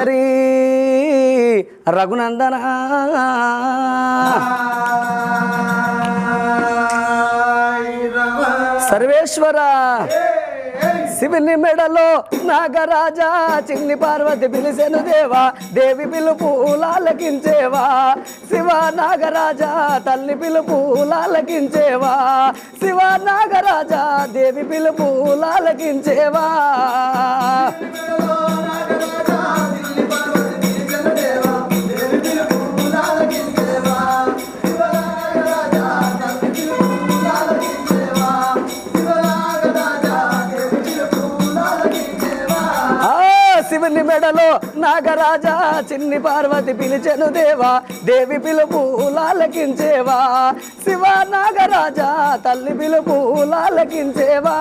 హరి రఘునందన సర్వేశ్వర శివుని మెడలో నాగరాజా చిన్ని పార్వతి పిలిచెను దేవా దేవి పిలుపు లాలకించేవా శివ నాగరాజా తల్లి పిలుపు లాలకించేవా శివ నాగరాజా దేవి పిలుపు లాలకించేవా శివుని మెడలో నాగరాజా చిన్ని పార్వతి పిలిచెను దేవా దేవి పిలుపు లాలకించేవా శివ నాగరాజా తల్లి పిలుపు లాలకించేవా